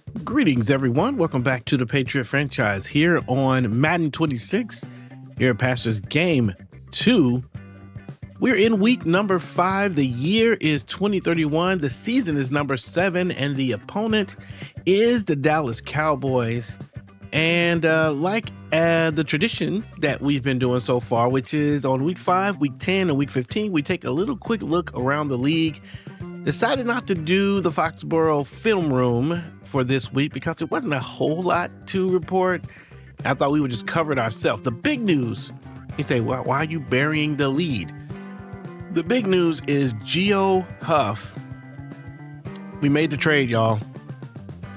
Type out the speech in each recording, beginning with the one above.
Greetings, everyone. Welcome back to the Patriot franchise here on Madden 26. Here at Pastors Game 2. We're in week number 5. The year is 2031. The season is number 7, and the opponent is the Dallas Cowboys. And like the tradition that we've been doing so far, which is on week 5, week 10, and week 15, we take a little quick look around the league. Decided not to do the Foxborough film room for this week because it wasn't a whole lot to report. I thought we would just cover it ourselves. The big news, you say, well, why are you burying the lead? The big news is Geo Huff. We made the trade, y'all.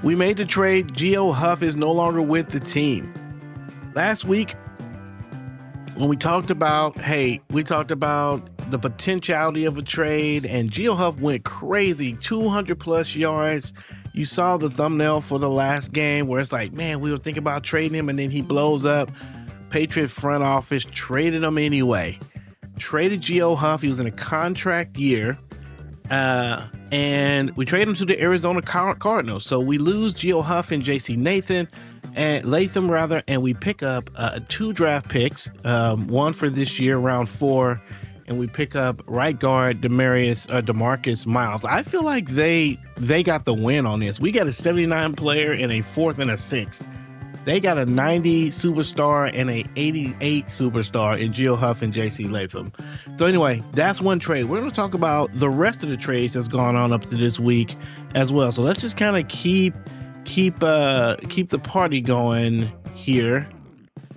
We made the trade. Geo Huff is no longer with the team. Last week, when we talked about the potentiality of a trade, and Geo Huff went crazy, 200 plus yards. You saw the thumbnail for the last game where it's like, man, we were thinking about trading him, and then he blows up. Patriot front office traded him anyway. Traded Geo Huff. He was in a contract year, and we traded him to the Arizona Cardinals. So we lose Geo Huff and JC Latham, and we pick up 2 draft picks, one for this year, round 4. And we pick up right guard DeMarcus Miles. I feel like they got the win on this. We got a 79 player and a 4th and a 6th. They got a 90 superstar and a 88 superstar in Geo Huff and JC Latham. So anyway, that's one trade. We're going to talk about the rest of the trades that's gone on up to this week as well. So let's just kind of keep the party going here,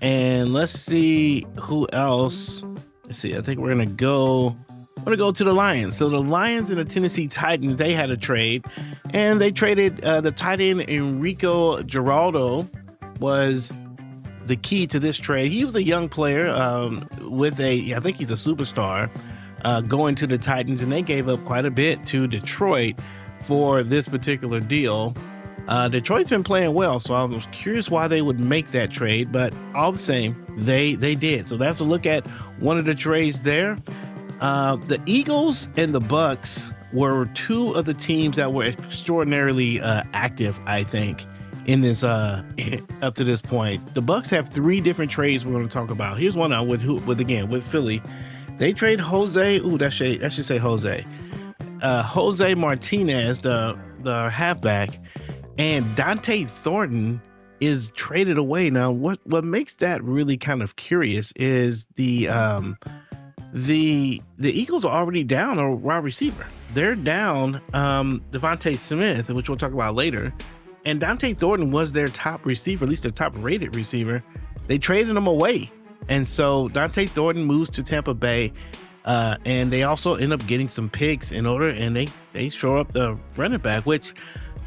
and let's see who else. Let's see, I think we're gonna go to the Lions. So the Lions and the Tennessee Titans, they had a trade, and they traded the tight end Enrico Giraldo was the key to this trade. He was a young player I think he's a superstar, going to the Titans, and they gave up quite a bit to Detroit for this particular deal. Detroit's been playing well, so I was curious why they would make that trade, but all the same, they did. So that's a look at one of the trades there. The Eagles and the Bucks were 2 of the teams that were extraordinarily active, I think, in this up to this point. The Bucks have 3 different trades we're going to talk about. Here's one with Philly. They trade Jose. That should say Jose. Jose Martinez, the halfback. And Dante Thornton is traded away. Now, what makes that really kind of curious is the Eagles are already down a wide receiver. They're down Devontae Smith, which we'll talk about later. And Dante Thornton was their top receiver, at least their top rated receiver. They traded him away. And so Dante Thornton moves to Tampa Bay. And they also end up getting some picks in order, and they shore up the running back, which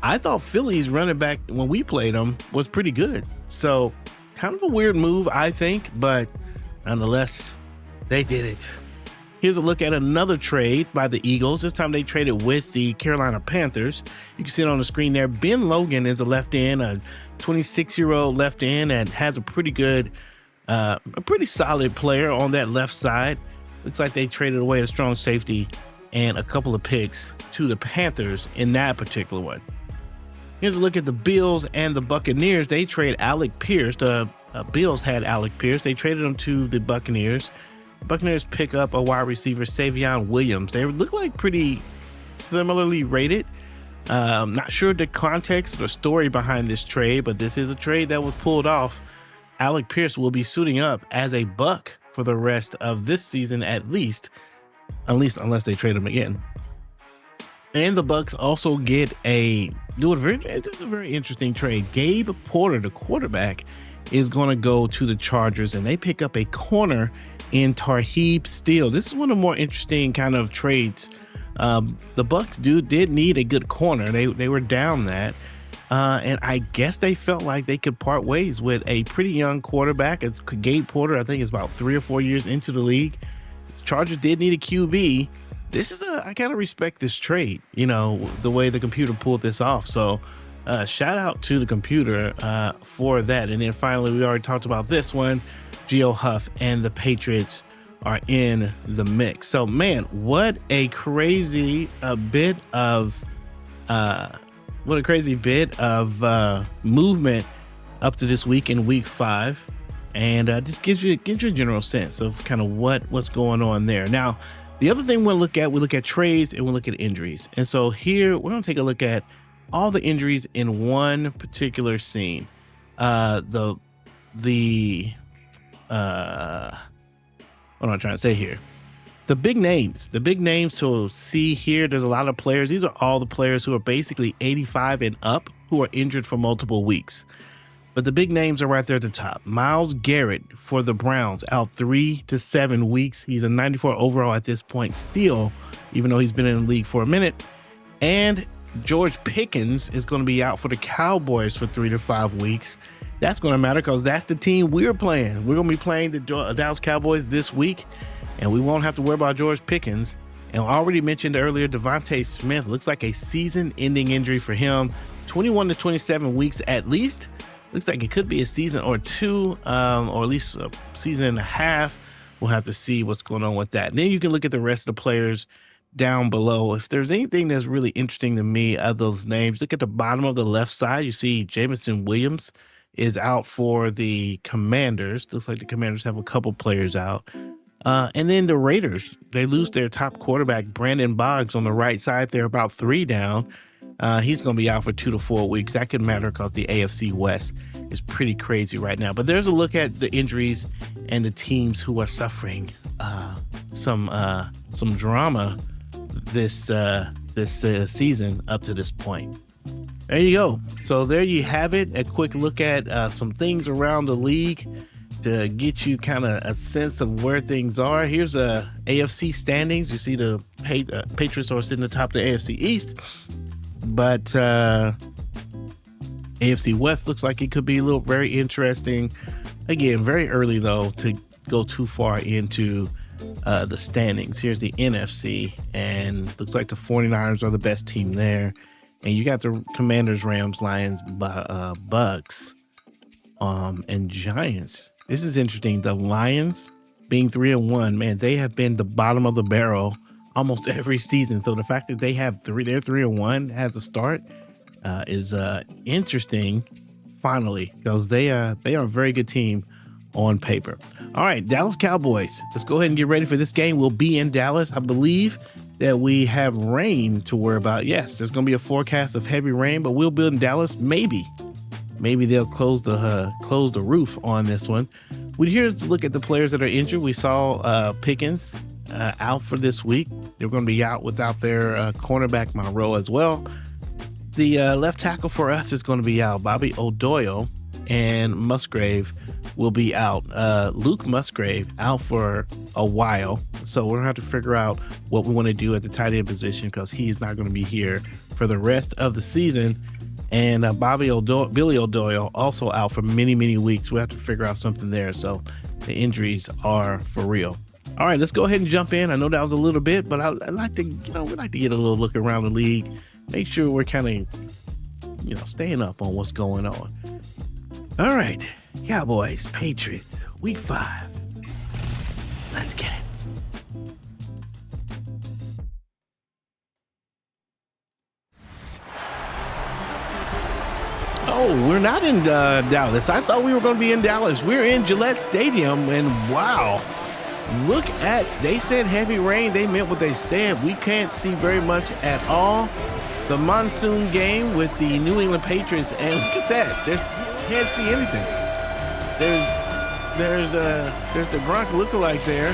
I thought Philly's running back when we played them was pretty good. So kind of a weird move, I think, but nonetheless, they did it. Here's a look at another trade by the Eagles. This time they traded with the Carolina Panthers. You can see it on the screen there. Ben Logan is a left end, a 26-year-old left end that has a pretty solid player on that left side. Looks like they traded away a strong safety and a couple of picks to the Panthers in that particular one. Here's a look at the Bills and the Buccaneers. They trade Alec Pierce. The Bills had Alec Pierce. They traded him to the Buccaneers. Buccaneers pick up a wide receiver, Savion Williams. They look like pretty similarly rated. Not sure the context or story behind this trade, but this is a trade that was pulled off. Alec Pierce will be suiting up as a Buck for the rest of this season, at least unless they trade him again. And the Bucks also get this is a very interesting trade. Gabe Porter, the quarterback, is going to go to the Chargers, and they pick up a corner in Tarheeb Steele. This is one of the more interesting kind of trades. The Bucks did need a good corner. They were down that. And I guess they felt like they could part ways with a pretty young quarterback. It's Gabe Porter, I think, is about 3 or 4 years into the league. Chargers did need a QB. I kind of respect this trade, the way the computer pulled this off. So shout out to the computer for that. And then finally, we already talked about this one. Geo Huff and the Patriots are in the mix. So, man, what a crazy bit of What a crazy bit of movement up to this week in week 5, and just gives you a general sense of kind of what's going on there. Now, the other thing we look at trades and we'll look at injuries. And so here we're going to take a look at all the injuries in one particular scene. What am I trying to say here? The big names to see here, there's a lot of players. These are all the players who are basically 85 and up who are injured for multiple weeks. But the big names are right there at the top. Myles Garrett for the Browns, out 3 to 7 weeks. He's a 94 overall at this point still, even though he's been in the league for a minute. And George Pickens is going to be out for the Cowboys for 3 to 5 weeks. That's going to matter because that's the team we're playing. We're going to be playing the Dallas Cowboys this week, and we won't have to worry about George Pickens. And I already mentioned earlier, Devontae Smith looks like a season-ending injury for him. 21 to 27 weeks at least. Looks like it could be a season or two, or at least a season and a half. We'll have to see what's going on with that. And then you can look at the rest of the players down below. If there's anything that's really interesting to me of those names, look at the bottom of the left side. You see Jameson Williams is out for the Commanders. Looks like the Commanders have a couple players out. And then the Raiders, they lose their top quarterback, Brandon Boggs, on the right side. They're about 3 down. He's going to be out for 2 to 4 weeks. That could matter because the AFC West is pretty crazy right now. But there's a look at the injuries and the teams who are suffering some drama this season up to this point. There you go. So there you have it. A quick look at some things around the league to get you kind of a sense of where things are. Here's AFC standings. You see the Patriots are sitting atop the AFC East. But AFC West looks like it could be a little very interesting. Again, very early though to go too far into the standings. Here's the NFC, and looks like the 49ers are the best team there. And you got the Commanders, Rams, Lions, Bucks, and Giants. This is interesting. The Lions being 3-1, man, they have been the bottom of the barrel almost every season. So the fact that they're 3-1 at the start is interesting. Finally, because they are a very good team on paper. All right, Dallas Cowboys. Let's go ahead and get ready for this game. We'll be in Dallas. I believe that we have rain to worry about. Yes, there's going to be a forecast of heavy rain, but we'll be in Dallas. Maybe they'll close the roof on this one. Here's to look at the players that are injured. We saw Pickens out for this week. They're going to be out without their cornerback Monroe as well. The left tackle for us is going to be out. Bobby O'Doyle and Musgrave will be out. Luke Musgrave out for a while. So we're going to have to figure out what we want to do at the tight end position because he's not going to be here for the rest of the season. And Billy O'Doyle also out for many, many weeks. We'll have to figure out something there. So the injuries are for real. All right, let's go ahead and jump in. I know that was a little bit, but I'd like to, we like to get a little look around the league. Make sure we're kind of, staying up on what's going on. All right, Cowboys, Patriots, week 5. Let's get it. Oh, we're not in Dallas. I thought we were going to be in Dallas. We're in Gillette Stadium, and wow. Look at, they said heavy rain. They meant what they said. We can't see very much at all. The monsoon game with the New England Patriots, and look at that. You can't see anything. There's the Gronk lookalike there,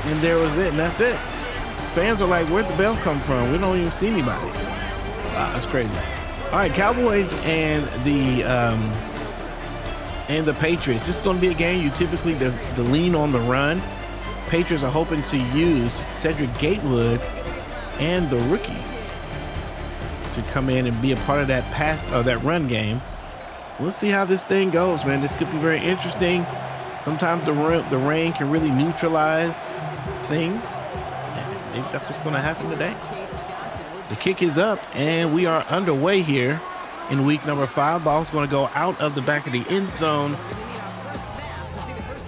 and there was it, and that's it. Fans are like, where'd the bell come from? We don't even see anybody. Wow, that's crazy. All right, Cowboys and the Patriots. This is going to be a game you typically the lean on the run. Patriots are hoping to use Cedric Gatewood and the rookie to come in and be a part of that that run game. We'll see how this thing goes, man. This could be very interesting. Sometimes the rain can really neutralize things. And maybe that's what's going to happen today. The kick is up, and we are underway here in week number 5. Ball's going to go out of the back of the end zone.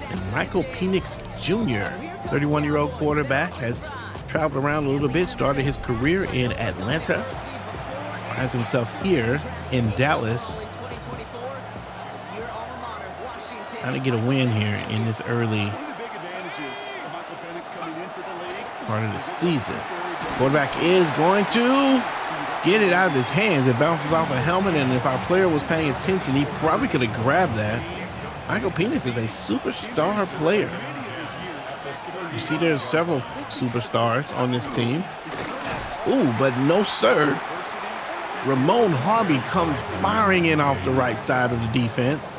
And Michael Penix Jr., 31-year-old quarterback, has traveled around a little bit, started his career in Atlanta. finds himself here in Dallas. Trying to get a win here in this early part of the season. Quarterback is going to get it out of his hands. It bounces off a helmet, and if our player was paying attention, he probably could have grabbed that. Michael Penix is a superstar player. You see there's several superstars on this team. Ooh, but no, sir. Ramon Harvey comes firing in off the right side of the defense.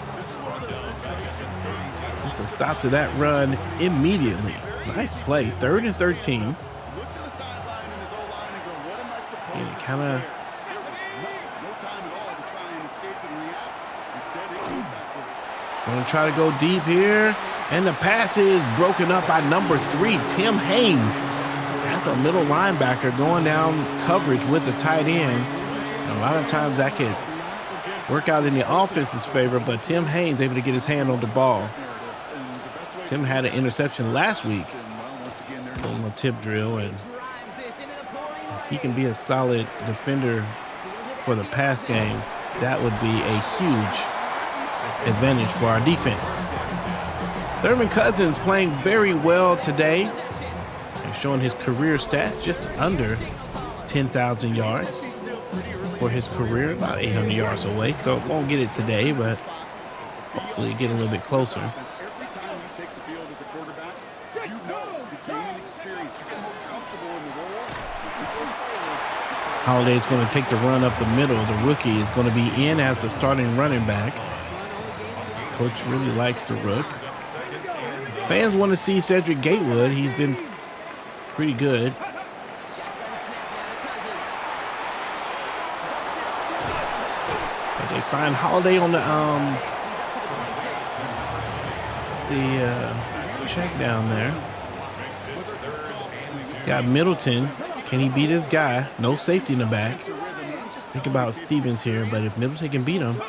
It's a stop to that run immediately. Nice play. 3rd and 13. And kind of going to try to go deep here. And the pass is broken up by number 3, Tim Haynes. That's a middle linebacker going down coverage with the tight end. And a lot of times that could work out in the offense's favor, but Tim Haynes able to get his hand on the ball. Tim had an interception last week on a tip drill, and if he can be a solid defender for the pass game, that would be a huge advantage for our defense. Thurman Cousins playing very well today. And showing his career stats just under 10,000 yards for his career, about 800 yards away. So won't get it today, but hopefully get a little bit closer. Holiday's going to take the run up the middle. The rookie is going to be in as the starting running back. Coach really likes the rook. Fans want to see Cedric Gatewood. He's been pretty good. But they find Holiday on the check down there. Got Middleton. Can he beat this guy? No safety in the back. Think about Stevens here, but if Middleton can beat him.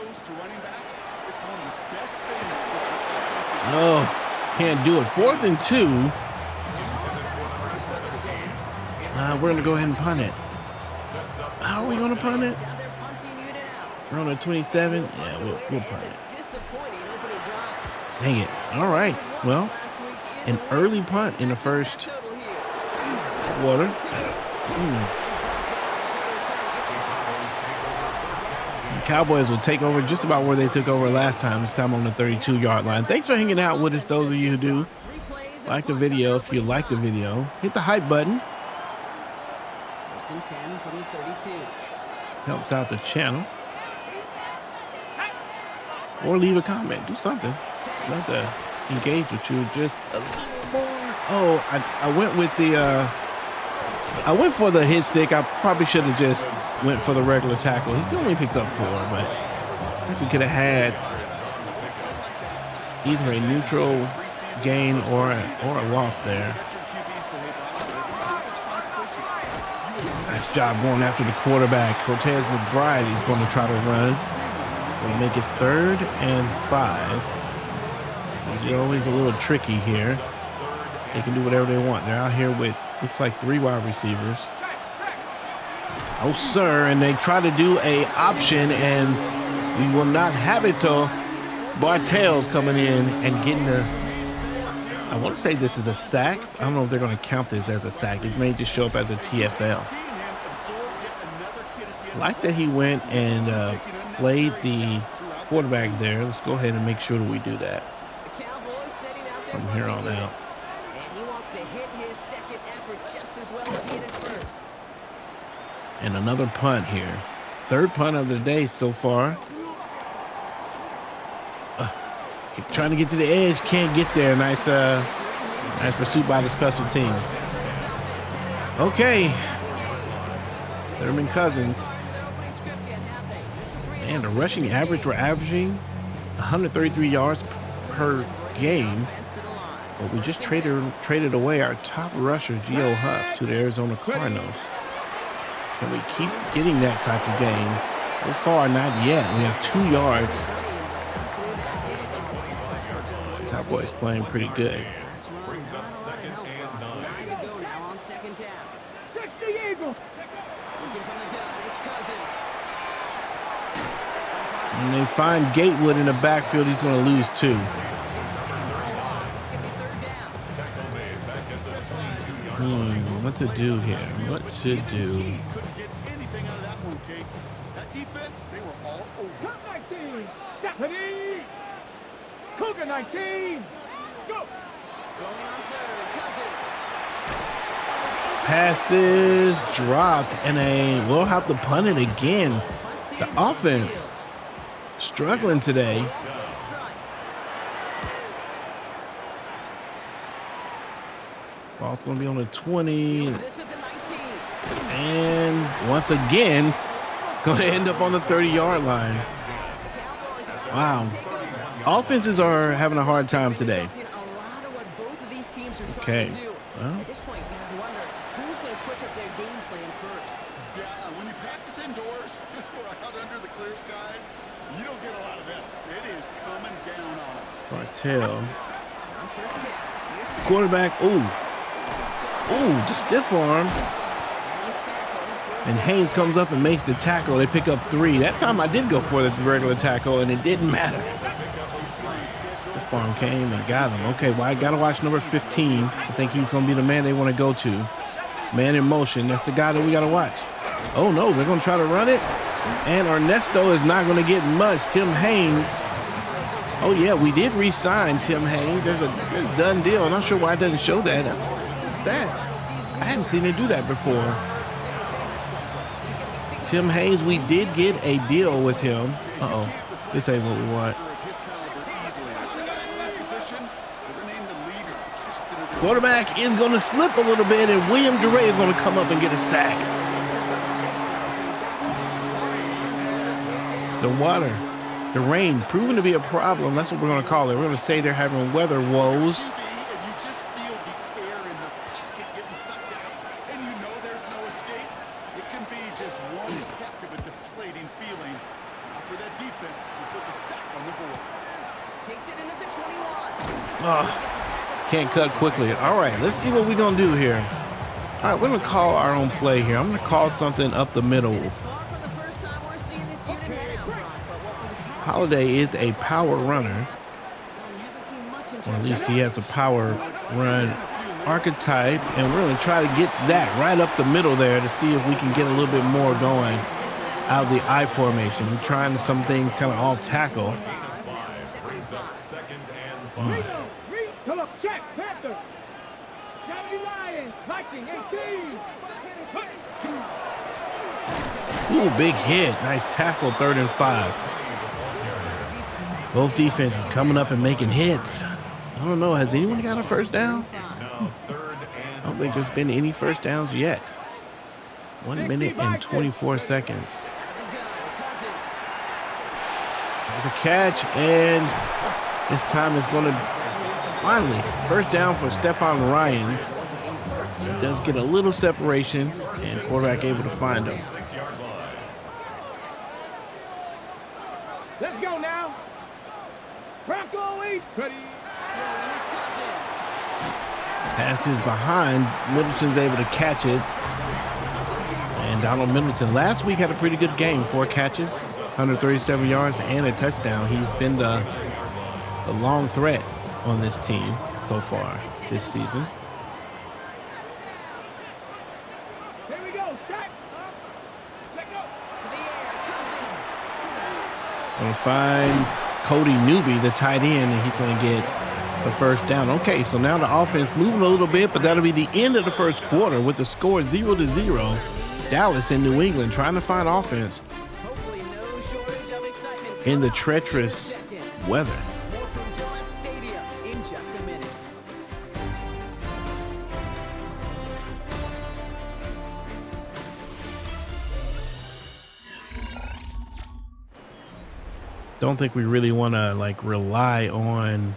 Oh. Can't do it. 4th and 2. We're going to go ahead and punt it. How are we going to punt it? We're on a 27. Yeah, we'll punt it. Dang it. All right. Well, an early punt in the first quarter. The Cowboys will take over just about where they took over last time. This time on the 32-yard line. Thanks for hanging out with us, those of you who do. Like the video. If you like the video, hit the hype button. Helps out the channel. Or leave a comment. Do something. I'd love to engage with you just a little more. Oh, I went with the I went for the hit stick. I probably should have just went for the regular tackle. He still only picks up 4, but I think we could have had either a neutral gain or a loss there. Nice job going after the quarterback. Cortez McBride is going to try to run. So we make it 3rd and 5. They're always a little tricky here. They can do whatever they want. They're out here with, looks like 3 wide receivers. Oh, sir. And they try to do a option, and we will not have it till Bartell's coming in and getting the, I want to say this is a sack. I don't know if they're going to count this as a sack. It may just show up as a TFL. I like that he went and played the quarterback there. Let's go ahead and make sure that we do that from here on out. And another punt here. 3rd punt of the day so far. Trying to get to the edge, can't get there. Nice pursuit by the special teams. Okay. Thurman Cousins. And the rushing average, we're averaging 133 yards per game. But we just traded away our top rusher, Gio Huff, to the Arizona Cardinals. Can we keep getting that type of gains? So far, not yet. We have 2 yards. Cowboys playing pretty good. And they find Gatewood in the backfield. He's going to lose 2. What to do here? What to do? Cougar 19. Go. Passes dropped, and we'll have to punt it again. The offense struggling today. Ball's going to be on the 20. And once again, going to end up on the 30-yard line. Wow. Offenses are having a hard time today. Okay. Well. At this point, you gotta wonder who's going to switch up their game plan first. Yeah, when you practice indoors or out under the clear skies, you don't get a lot of this. It is coming down on them. Bartell. Quarterback. Ooh, the stiff arm. And Haynes comes up and makes the tackle. They pick up 3. That time I did go for the regular tackle, and it didn't matter. The farm came and got him. Okay, well, I got to watch number 15. I think he's going to be the man they want to go to. Man in motion. That's the guy that we got to watch. Oh, no, they're going to try to run it. And Ernesto is not going to get much. Tim Haynes. Oh, yeah, we did re-sign Tim Haynes. There's a done deal. I'm not sure why it doesn't show that. What's that? I hadn't seen it do that before. Tim Haynes, we did get a deal with him. Uh-oh, this ain't what we want. Quarterback is going to slip a little bit, and William DeRay is going to come up and get a sack. The water, the rain, proven to be a problem. That's what we're going to call it. We're going to say they're having weather woes. Can't cut quickly. All right, let's see what we're going to do here. All right, we're going to call our own play here. I'm going to call something up the middle. Holiday is a power runner. Or at least he has a power run archetype, and we're going to try to get that right up the middle there to see if we can get a little bit more going out of the I formation. We're trying some things kind of all tackle. Ooh, big hit. Nice tackle, 3rd and 5. Both defenses coming up and making hits. I don't know, has anyone got a first down? I don't think there's been any first downs yet. 1 minute and 24 seconds. There's a catch, and this time it's going to finally, first down for Stephon Ryans. He does get a little separation, and quarterback able to find him. Let's go now. Bronco East, ready. Pass is behind. Middleton's able to catch it. And Donald Middleton last week had a pretty good game. 4 catches, 137 yards, and a touchdown. He's been the long threat on this team so far this season. Here we go. Start. Let go. Gonna find Cody Newby, the tight end, and he's going to get the first down. Okay, so now the offense moving a little bit, but that'll be the end of the first quarter with the score 0-0. Dallas in New England trying to find offense in the treacherous weather. Don't think we really want to rely on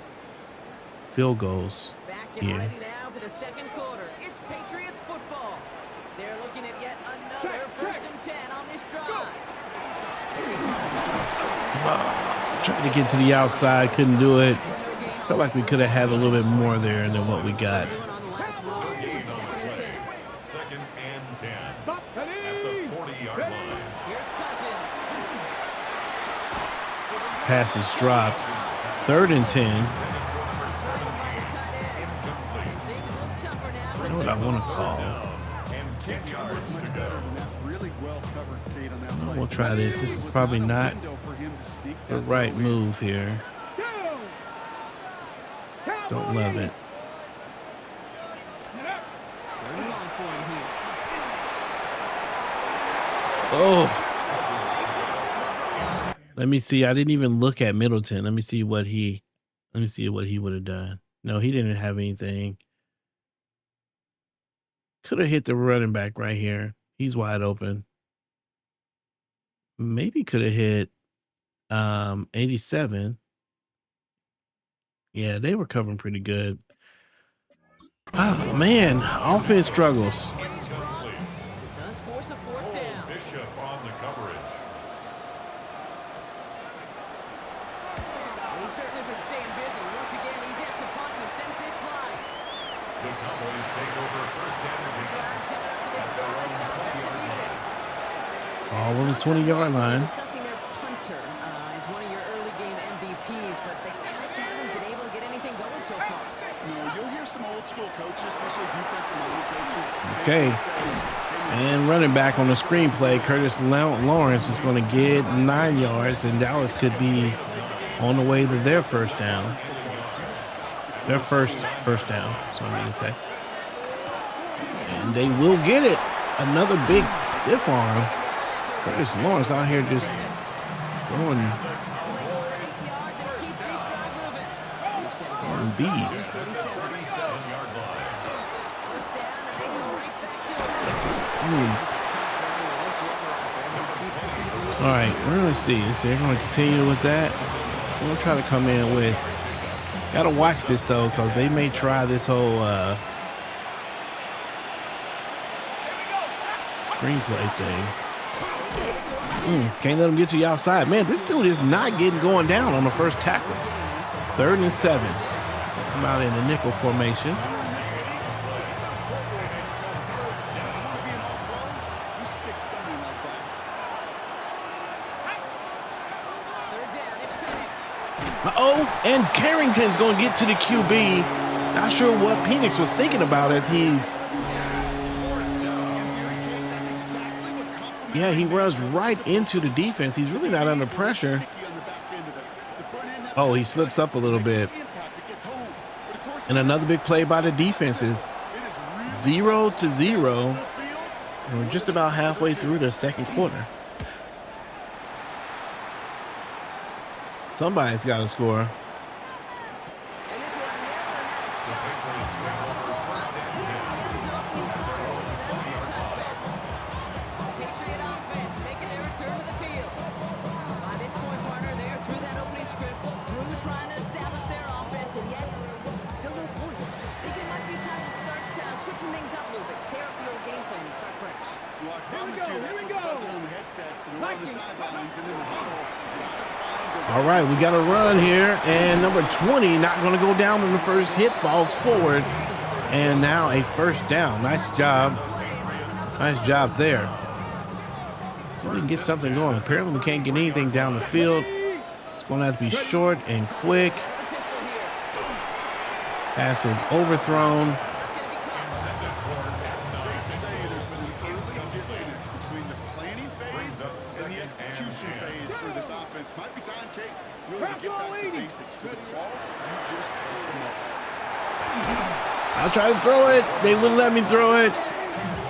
field goals here. Ready now for the second quarter. It's Patriots football. They're looking at yet another 1st and 10 on this drive. Trying to get to the outside, couldn't do it. Felt like we could have had a little bit more there than what we got. 2nd and 10 at the 40-yard line. Here's Cousins. pass is dropped. 3rd and 10. You know what I want to call? We'll try this. This is probably not the right move here. Don't love it. Oh. Let me see. I didn't even look at Middleton. Let me see what he would have done. No, he didn't have anything. Could have hit the running back right here. He's wide open. Maybe could have hit 87. Yeah, they were covering pretty good. Oh man, offense struggles. Does force a 4th down. Bishop on the coverage. He's certainly been staying busy. Once again, he's yet to punt and sends this flying. The Cowboys take over first down and Drive coming up for this Dallas offensive unit. All on the 20-yard line. Discussing their punter as one of your early game MVPs, but they just haven't been able to get anything going so far. You'll hear some old school coaches, especially defensive minded coaches. Okay. And running back on the screenplay, Curtis Lawrence is going to get 9 yards, and Dallas could be on the way to their first down. Their first down, so I'm going to say. And they will get it. Another big stiff arm. Curtis Lawrence out here just throwing beads. All right, we're going to see. They're going to continue with that. We're going to try to come in with. Got to watch this though, because they may try this whole screenplay thing. Can't let them get to you outside. Man, this dude is not getting going down on the first tackle. 3rd and 7. Come out in the nickel formation. And Carrington's going to get to the QB. Not sure what Penix was thinking about as he's. Yeah, he runs right into the defense. He's really not under pressure. Oh, he slips up a little bit. And another big play by the defenses. 0-0. We're just about halfway through the second quarter. Somebody's got to score. All right, we got a run here, and number 20 not going to go down on the first hit, falls forward, and now a first down. Nice job there. See if we can get something going. Apparently we can't get anything down the field. It's going to have to be short and quick. Pass is overthrown. I'll try to throw it. They wouldn't let me throw it.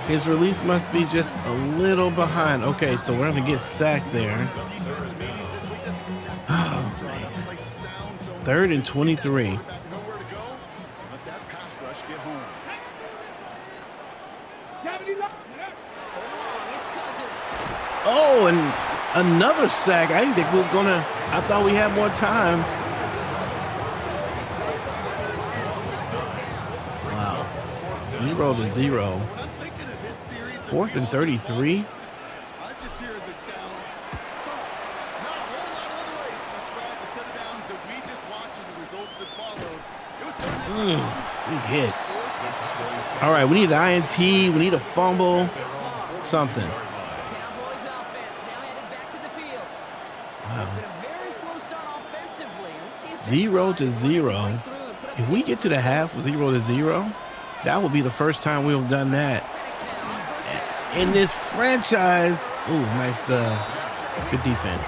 His release must be just a little behind. Okay, so we're going to get sacked there. Oh, man. 3rd and 23. Oh, and another sack. I didn't think we was going to. I thought we had more time. Wow. 0-0. 4th and 33. Big hit. All right, we need an INT. We need a fumble. Something. Cowboys offense now headed back to the field. Wow. It's been a very slow start 0-0. If we get to the half 0-0, that will be the first time we've done that in this franchise. Ooh, nice, good defense.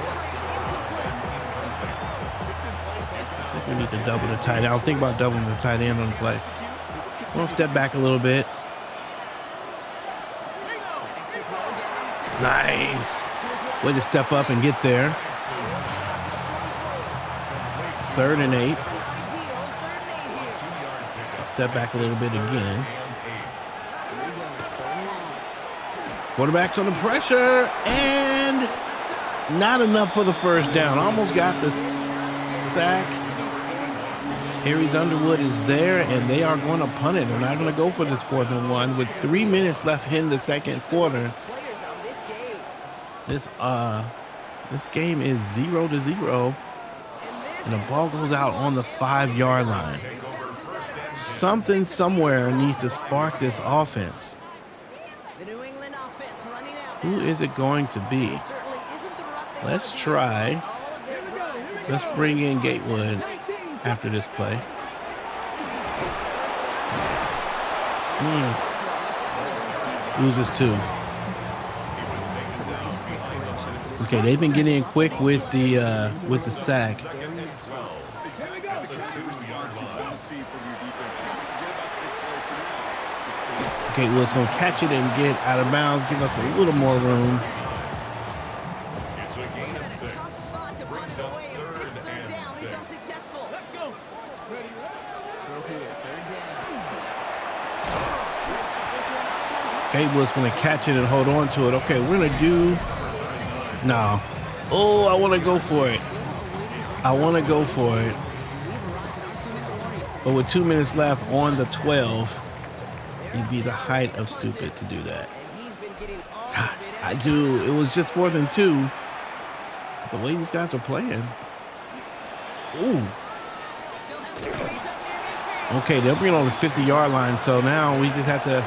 I think we need to double the tight end. I was thinking about doubling the tight end on the play. We'll step back a little bit. Nice. Way to step up and get there. 3rd and 8. Step back a little bit again. Quarterback's under pressure, and not enough for the first down. Almost got the sack. Harry's Underwood is there, and they are going to punt it. They're not going to go for this 4th and 1 with 3 minutes left in the second quarter. This game is 0-0, and the ball goes out on the 5-yard line. Something somewhere needs to spark this offense. Who is it going to be? Let's try. Let's bring in Gatewood after this play. Loses 2. Okay, they've been getting in quick with the sack. Gatewood's going to catch it and get out of bounds, give us a little more room. It's a gain of 6. Brings up 3rd and 6. Gatewood's going to catch it and hold on to it. Okay, we're going to do... No. Oh, I want to go for it. But with 2 minutes left on the 12, it'd be the height of stupid to do that. Gosh, I do. It was just 4th and 2. The way these guys are playing. Ooh. Okay, they'll bring it on the 50-yard line. So now we just have to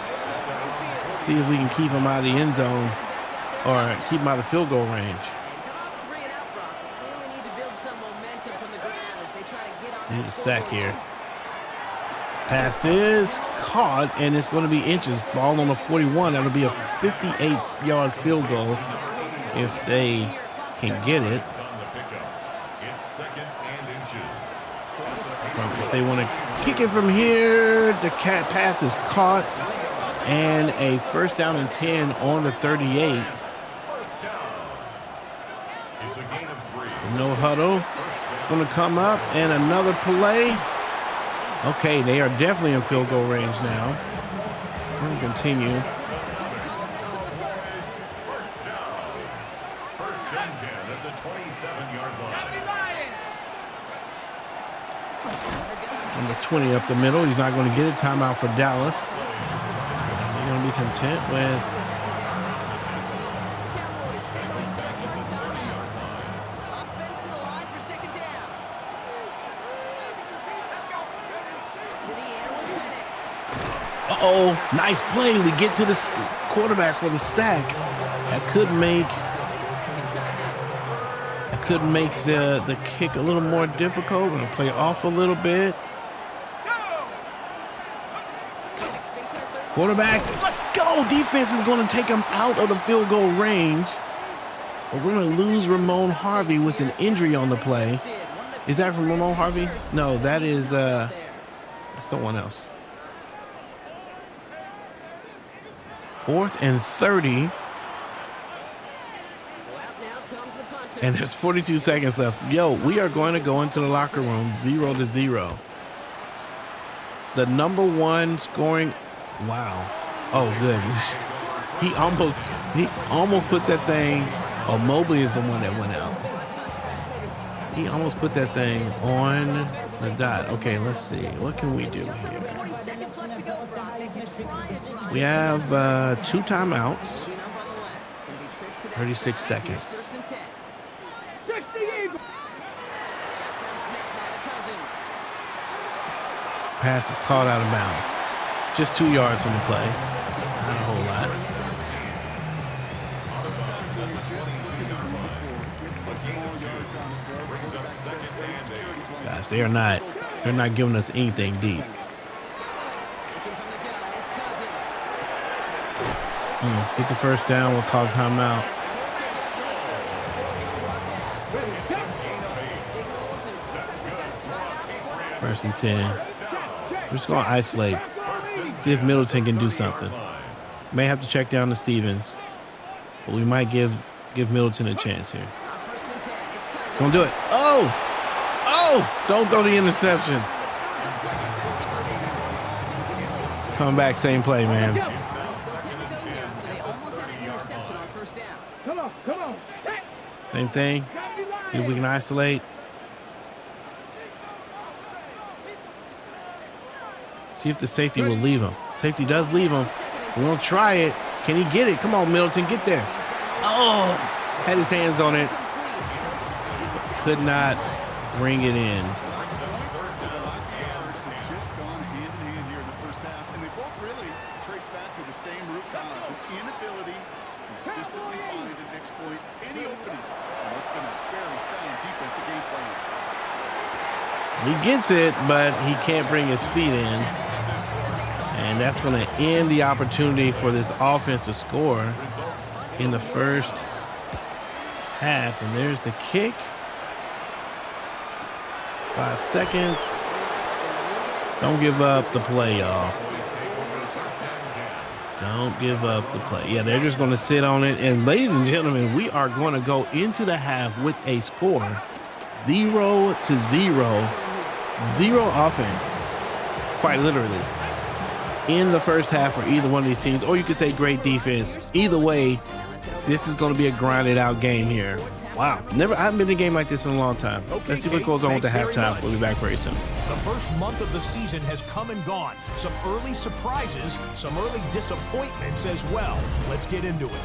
see if we can keep them out of the end zone or keep them out of field goal range. Need a sack here. Pass is caught, and it's going to be inches. Ball on the 41. That'll be a 58-yard field goal if they can get it. It's 2nd and inches. If they want to kick it from here, the pass is caught, and a 1st down and 10 on the 38. First down. It's a gain of 3. No huddle. Going to come up, and another play. Okay, they are definitely in field goal range now. We're going to continue. First down. 1st and 10 at the 27-yard line. On the 20 up the middle. He's not going to get it. Timeout for Dallas. They're going to be content with... Uh-oh, nice play. We get to the quarterback for the sack. That could make the kick a little more difficult. We're going to play off a little bit. Quarterback, let's go. Defense is going to take him out of the field goal range. But we're going to lose Ramon Harvey with an injury on the play. Is that from Ramon Harvey? No, that is someone else. 4th and 30. And there's 42 seconds left. Yo, we are going to go into the locker room 0-0. The number 1 scoring. Wow. Oh, good. He almost put that thing. Oh, Mobley is the one that went out. He almost put that thing on the dot. Okay, let's see. What can we do here? We have 2 timeouts. 36 seconds. Pass is caught out of bounds. Just 2 yards from the play. Not a whole lot. Guys, they're not giving us anything deep. Get the first down. We'll call timeout. First and 10. We're just going to isolate. See if Middleton can do something. May have to check down to Stevens, but we might give Middleton a chance here. Don't do it. Oh! Don't throw the interception. Come back, same play, man. Come on. Same thing. See if we can isolate. See if the safety will leave him. Safety does leave him. We're going to try it. Can he get it? Come on, Middleton, get there. Oh, had his hands on it. Could not bring it in. Just gone hand in hand here in the first half, and they both really trace back to the same root cause, an inability to consistently find and exploit any opening. And it's been a very sound defensive game plan. He gets it, but he can't bring his feet in. And that's going to end the opportunity for this offense to score in the first half. And there's the kick. 5 seconds. Don't give up the play, y'all. Don't give up the play. Yeah, they're just going to sit on it. And ladies and gentlemen, we are going to go into the half with a score 0-0. 0 offense. Quite literally. In the first half for either one of these teams. Or you could say great defense. Either way, this is going to be a grinded out game here. Wow. I haven't been in a game like this in a long time. Let's see what goes on with the halftime. We'll be back very soon. The first month of the season has come and gone. Some early surprises, some early disappointments as well. Let's get into it.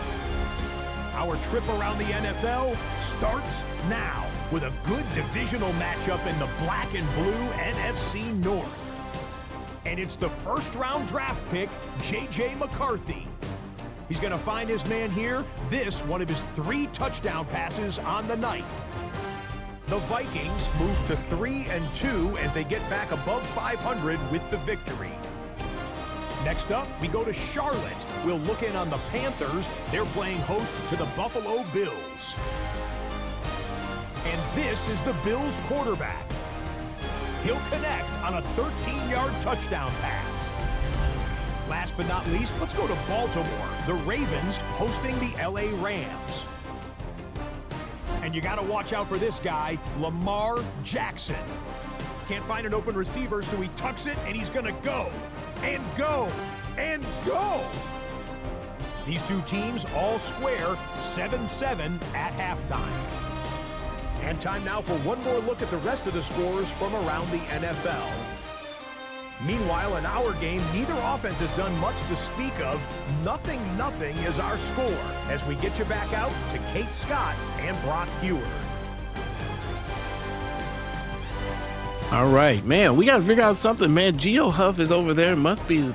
Our trip around the NFL starts now with a good divisional matchup in the black and blue NFC North. And it's the first-round draft pick, J.J. McCarthy. He's going to find his man here, one of his 3 touchdown passes on the night. The Vikings move to 3-2 as they get back above 500 with the victory. Next up, we go to Charlotte. We'll look in on the Panthers. They're playing host to the Buffalo Bills. And this is the Bills quarterback. He'll connect on a 13-yard touchdown pass. Last but not least, let's go to Baltimore. The Ravens hosting the LA Rams. And you got to watch out for this guy, Lamar Jackson. Can't find an open receiver, so he tucks it, and he's going to go, and go, and go. These two teams all square 7-7 at halftime. And time now for one more look at the rest of the scores from around the NFL. Meanwhile, in our game, neither offense has done much to speak of. 0-0 is our score as we get you back out to Kate Scott and Brock Hewer. All right, man, we got to figure out something, man. Geo Huff is over there, must be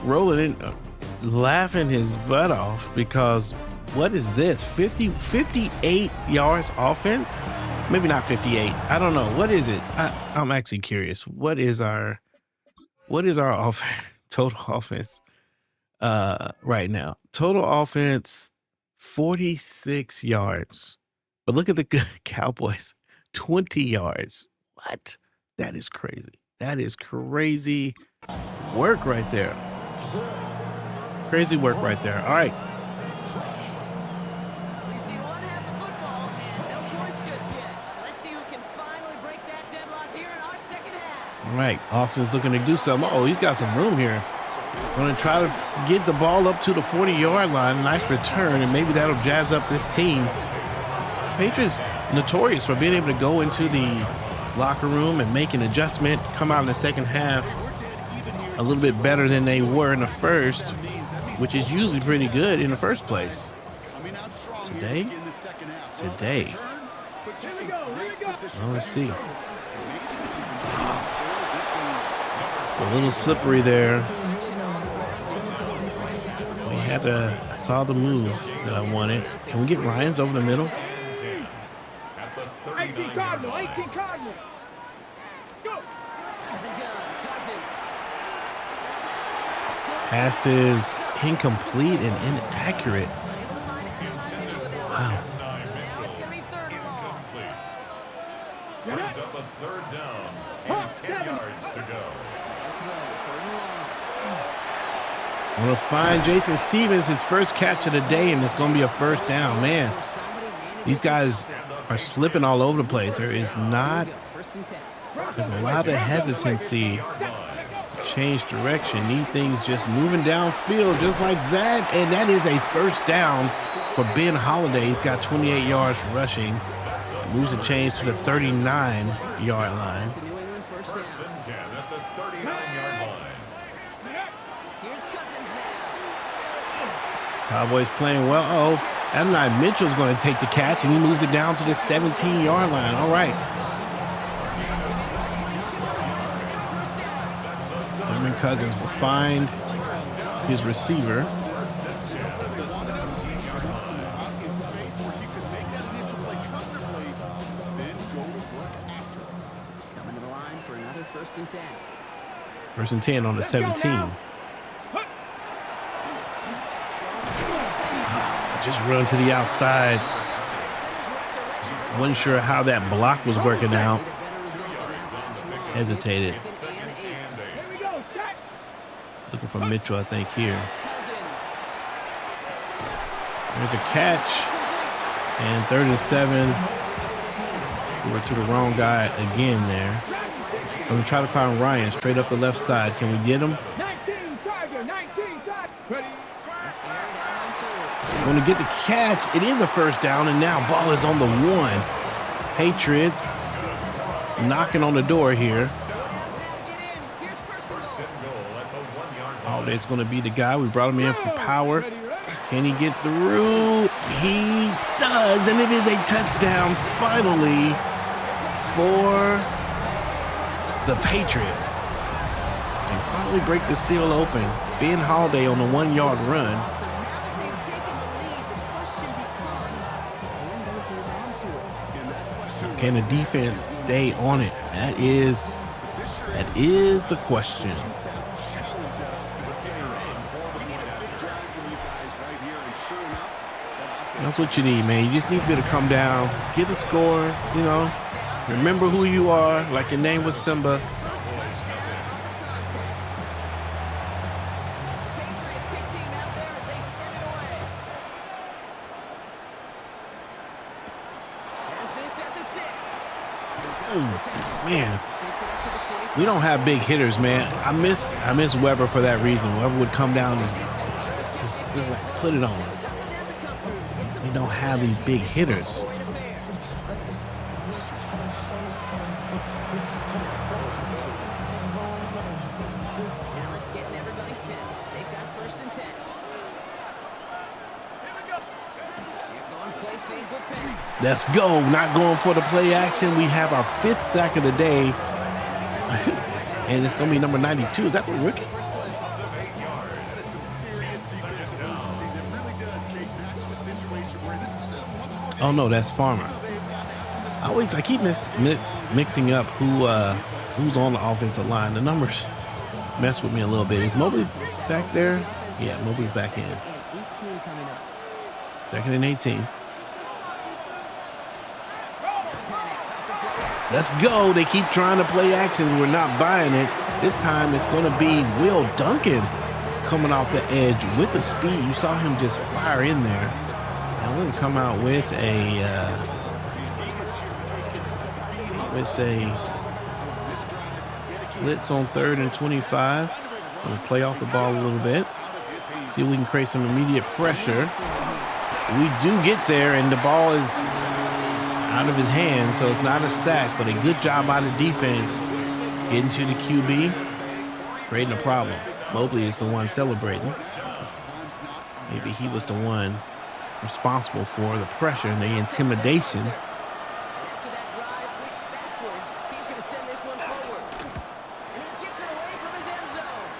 rolling in, laughing his butt off because what is this? 58 yards offense? Maybe not 58. I don't know. What is it? I'm actually curious. What is our total offense right now? Total offense 46 yards. But look at the Cowboys, 20 yards. What? That is crazy. That is crazy work right there. Crazy work right there. All right. We've seen one half of football and no points just yet. Let's see who can finally break that deadlock here in our second half. All right. Austin's looking to do something. Oh, he's got some room here. Going to try to get the ball up to the 40-yard line. Nice return, and maybe that'll jazz up this team. Patriots notorious for being able to go into the locker room and make an adjustment, come out in the second half a little bit better than they were in the first, which is usually pretty good in the first place. Today, well, let's see. A little slippery there. I saw the move that I wanted. Can we get Ryans over the middle? the 18 39-yard Cardinal, line. 18 Cardinal. Go. The gun, Cousins. Pass is incomplete and inaccurate. Unable to find Adonai Mitchell with that one. Wow. So now it's going to be third and long. Incomplete. Brings up a third down and 10 yards to go. Third and long. I'm going to find Jason Stevens, his first catch of the day, and it's going to be a first down. Man, these guys are slipping all over the place. There is not, there's a lot of hesitancy. Change direction. Need things just moving downfield just like that. And that is a first down for Ben Holiday. He's got 28 yards rushing. Moves the change to the 39-yard line. It's a New England first down. First and 10 at the 39-yard line. Here's Cousins now. Cowboys playing well. Oh, Adonai Mitchell's going to take the catch, and he moves it down to the 17-yard line. All right. Thurman Cousins will find his receiver. In space where he could make that initial play comfortably, then go to work after. Coming to the line for another first and 10. First and 10 on the 17. Just run to the outside. Wasn't sure how that block was working out. Hesitated. Here we go. Set. Looking for Mitchell, I think, here. Cousins. There's a catch. And 3rd and 7. We're to the wrong guy again there. I'm going to try to find Ryan straight up the left side. Can we get him? 19 Tiger, 19 Tiger. Ready. Going to get the catch. It is a first down, and now ball is on the 1. Patriots knocking on the door here. Holiday's going to be the guy. We brought him in for power. Can he get through? He does, and it is a touchdown finally for the Patriots. They finally break the seal open. Ben Holiday on the 1-yard run. Can the defense stay on it? That is the question. That's what you need, man. You just need to be able to come down, get a score, you know, remember who you are, like your name was Simba. Oh, man. We don't have big hitters, man. I miss Weber for that reason. Weber would come down and just put it on. We don't have these big hitters. Let's go. Not going for the play action. We have our 5th sack of the day. And it's going to be number 92. Is that the rookie? Oh, no, that's Farmer. I keep mixing up who's on the offensive line. The numbers mess with me a little bit. Is Mobley back there? Yeah, Mobley's back in. 2nd and 18. Let's go. They keep trying to play action. We're not buying it. This time it's going to be Will Duncan coming off the edge with the speed. You saw him just fire in there. And we're going to come out with a blitz on 3rd and 25. We'll play off the ball a little bit. See if we can create some immediate pressure. We do get there, and the ball is out of his hands, so it's not a sack, but a good job by the defense getting to the QB, creating a problem. Mobley is the one celebrating. Maybe he was the one responsible for the pressure and the intimidation.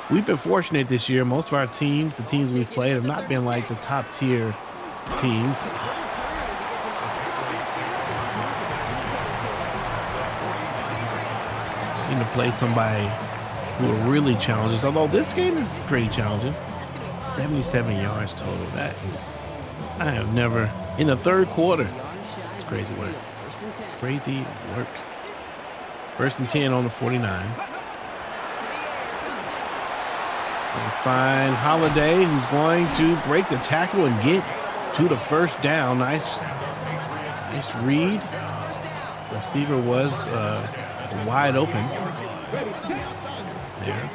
We've been fortunate this year. Most of our teams, the teams we've played, have not been like the top tier teams. Need to play somebody who are really challenging. Although this game is pretty challenging. 77 yards total. That is, I have never, in the third quarter. It's crazy work. Crazy work. 1st and 10 on the 49. We'll find Holiday, who's going to break the tackle and get to the first down. Nice read. Receiver was wide open. There.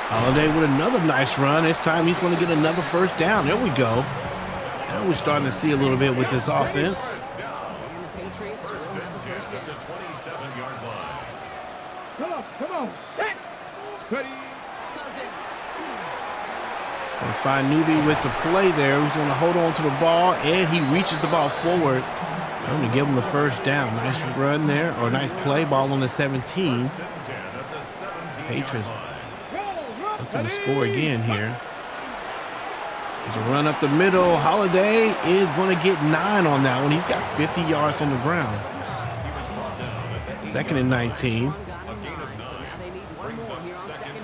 Holiday with another nice run. This time he's going to get another first down. There we go. Now we're starting to see a little bit with this offense. Come on, set. Ready. We'll find Newby with the play there. He's going to hold on to the ball, and he reaches the ball forward. I'm going to give him the first down. Nice run there, or nice play. Ball on the 17. Patriots looking to score again here. There's a run up the middle. Holiday is going to get 9 on that one. He's got 50 yards on the ground. 2nd and 19.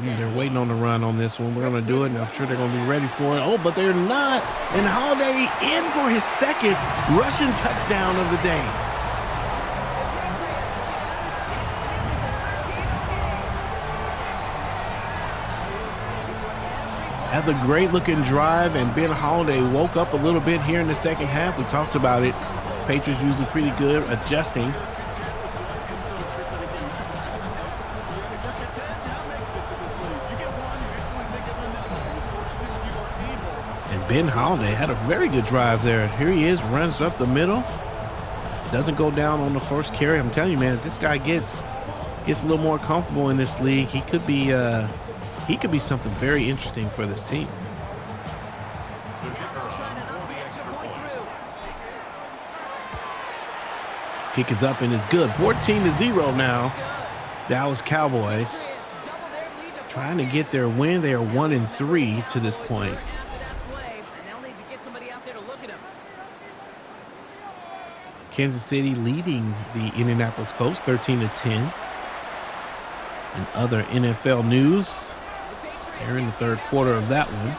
They're waiting on the run on this one. We're going to do it, and I'm sure they're going to be ready for it. Oh, but they're not. And Holiday in for his 2nd rushing touchdown of the day. That's a great-looking drive, and Ben Holiday woke up a little bit here in the second half. We talked about it. Patriots usually pretty good adjusting. Ben Holiday had a very good drive there. Here he is, runs up the middle. Doesn't go down on the first carry. I'm telling you, man, if this guy gets a little more comfortable in this league, he could be something very interesting for this team. Kick is up and it's good. 14-0 now. Dallas Cowboys trying to get their win. They are 1-3 to this point. Kansas City leading the Indianapolis Colts 13-10. And other NFL news, they're in the third quarter of that one.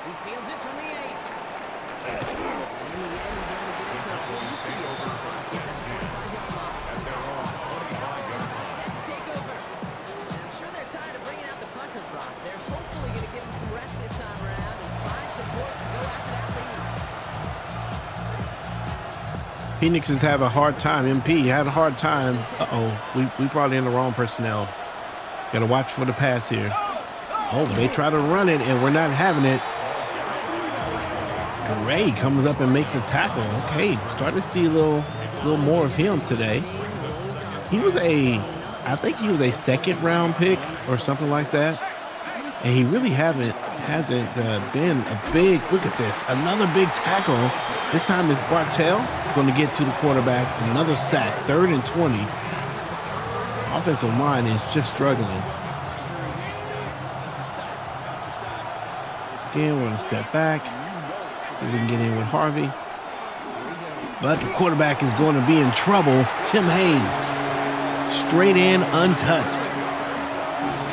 He fields it from the 8. I'm sure they're tired of bringing out the puncher's block. They're hopefully going to give him some rest this time around and find support to go after that lead. Phoenix is having a hard time. MP had a hard time. We brought in the wrong personnel. Got to watch for the pass here. Oh, they try to run it, and we're not having it. Ray comes up and makes a tackle. Okay, starting to see a little more of him today. I think he was a 2nd-round pick or something like that. And he really hasn't been a big, look at this, another big tackle. This time it's Bartell going to get to the quarterback. Another sack, 3rd and 20. Offensive line is just struggling. Again, we're going to step back. See if we can get in with Harvey. But the quarterback is going to be in trouble. Tim Haynes, straight in, untouched.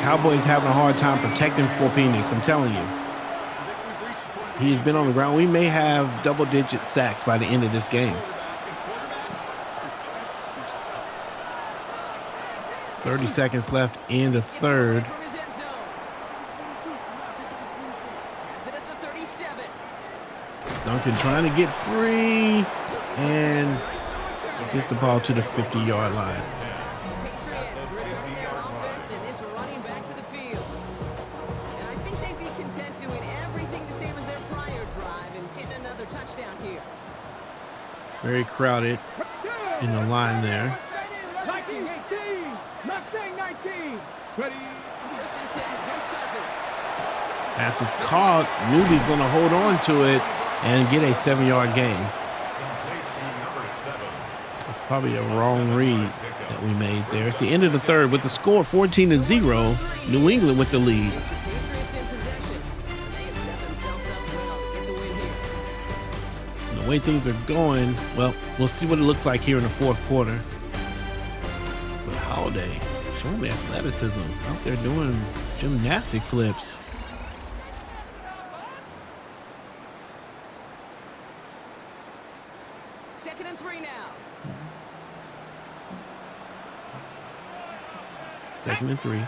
Cowboys having a hard time protecting for Phoenix, I'm telling you. He has been on the ground. We may have double-digit sacks by the end of this game. 30 seconds left in the third. Duncan trying to get free and gets the ball to the 50-yard line. Very crowded in the line there. 19, 18, Mustang 19. Ready. Pass is caught. Newby's going to hold on to it and get a 7-yard gain. It's probably a wrong read that we made there. It's the end of the third with the score 14-0. New England with the lead. way things are going, well, we'll see what it looks like here in the fourth quarter. But Holiday showing the athleticism out there doing gymnastic flips. Second and 3 now. Second and 3.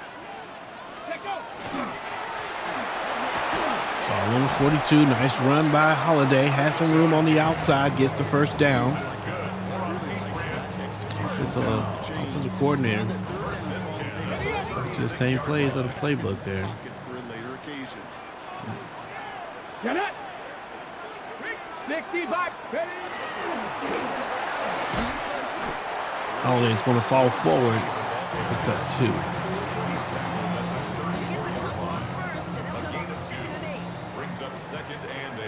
Ball number 42. Nice run by Holiday. Has some room on the outside. Gets the first down. This is an offensive coordinator. Back to the same plays of the playbook there. Get it. 60 back. Holiday's going to fall forward. It's up 2. Brings up 2nd and 8.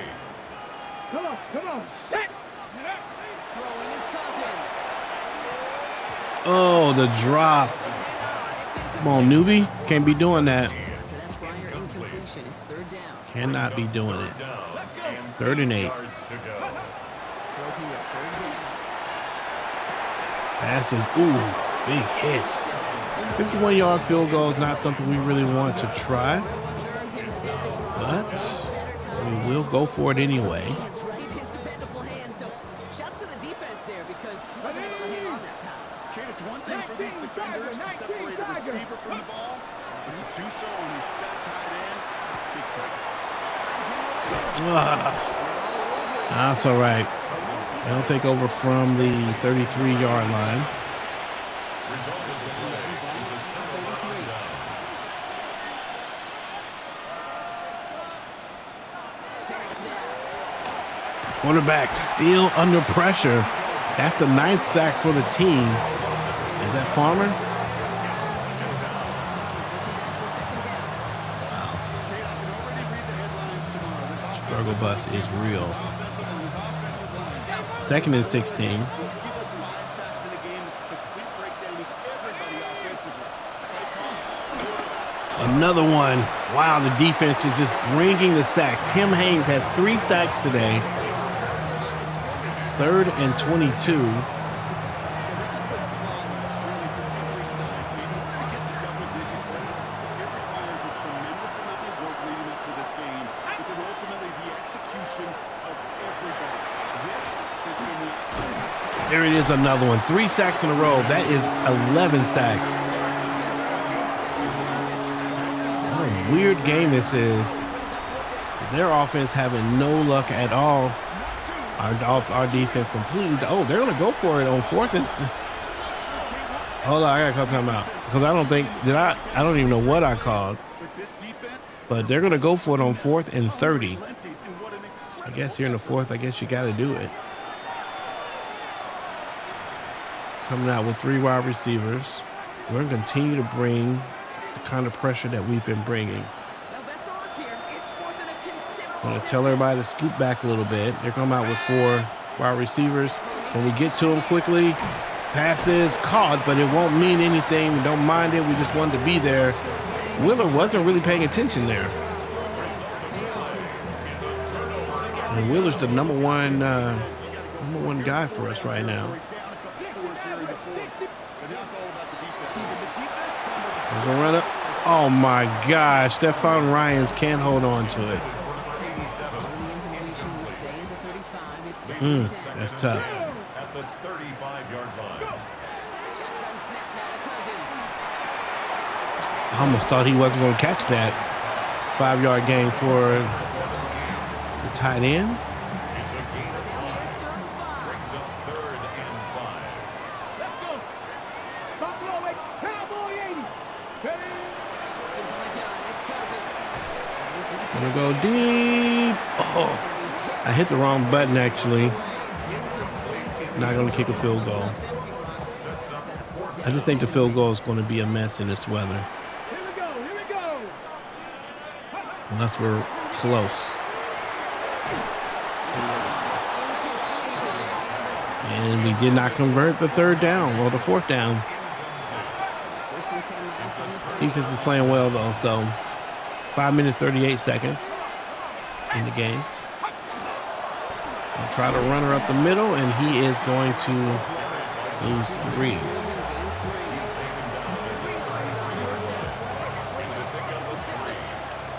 Come on, set. Throwing his Cousins. Oh, the drop. Come on, newbie. Can't be doing that. After that prior incompletion, it's 3rd down. Cannot be doing it. Down. 3rd and 8. Yards to go. Throw here, 3rd down. Passes. Ooh, big hit. 51-yard field goal is not something we really want to try, but we will go for it anyway. Right, his dependable hand. So, shouts to the defense there because he wasn't able to hang on that time. Kate, it's one thing for these defenders to separate a receiver from the ball, but to do so on a step tight end, big time. That's all right. They'll take over from the 33-yard line. Result of the play is a turnover down. Quarterback still under pressure. That's the 9th sack for the team. Is that Farmer? Struggle bus is real. 2nd and 16. Another one. Wow, the defense is just bringing the sacks. Tim Haynes has 3 sacks today. 3rd and 22. There it is, another one. 3 sacks in a row. That is 11 sacks. What a weird game this is. Their offense having no luck at all. Our defense completely. Oh, they're going to go for it on 4th and. Hold on, I got to call time out because I don't think I don't even know what I called. But they're going to go for it on 4th and 30. I guess here in the 4th, I guess you got to do it. Coming out with 3 wide receivers. We're going to continue to bring the kind of pressure that we've been bringing. I'm going to tell everybody to scoot back a little bit. They're coming out with 4 wide receivers. When we get to them quickly, passes caught, but it won't mean anything. We don't mind it. We just wanted to be there. Wheeler wasn't really paying attention there. And Wheeler's the number one guy for us right now. There's a run up. Oh my gosh, Stephon Ryans can't hold on to it. That's tough. At the 35-yard line. I almost thought he wasn't going to catch that 5-yard gain for the tight end. It's a gain of 5. Brings up 3rd and 5. Let's go. Buffalo with Cowboy 80. Gonna go deep. Oh, I hit the wrong button actually. Not gonna kick a field goal. I just think the field goal is going to be a mess in this weather. Here we go. Unless we're close. And we did not convert the 3rd down or the 4th down. Defense is playing well though, so 5 minutes, 38 seconds in the game. Try to run her up the middle, and he is going to lose 3.